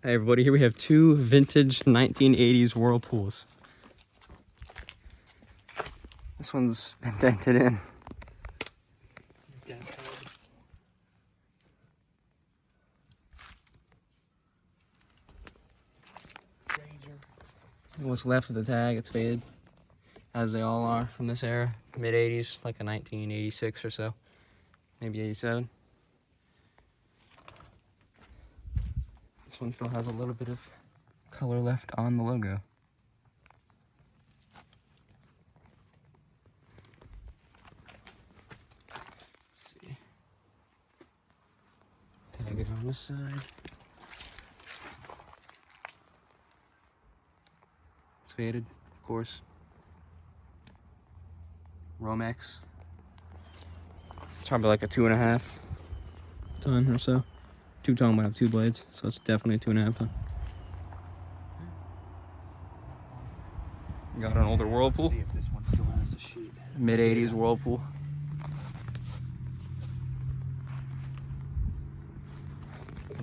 Hey everybody, here we have two vintage 1980s Whirlpools. This one's been dented in. What's left of the tag, it's faded, as they all are from this era. Mid-80s, like a 1986 or so, maybe 87. This one still has a little bit of color left on the logo. Let's see. Tag is on this side. It's faded, of course. Romex. It's probably like a 2.5 ton or so. 2 ton would have 2 blades, so it's definitely a 2.5 ton. Got an older Whirlpool. See if this one still has a sheet. Mid-80s Whirlpool.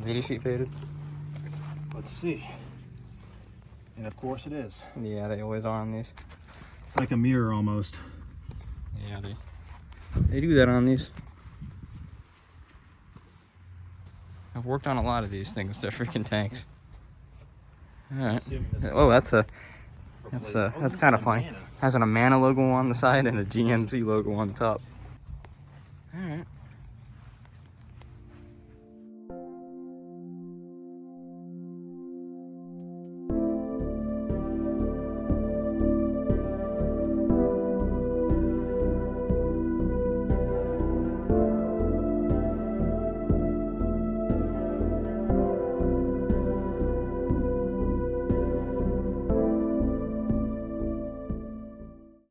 Did you sheet faded? Let's see. And of course it is. Yeah, they always are on these. It's like a mirror almost. Yeah, they do that on these. I've worked on a lot of these things. They're freaking tanks. All right. Oh, that's kind of funny. Has an Amana logo on the side and a GMC logo on the top.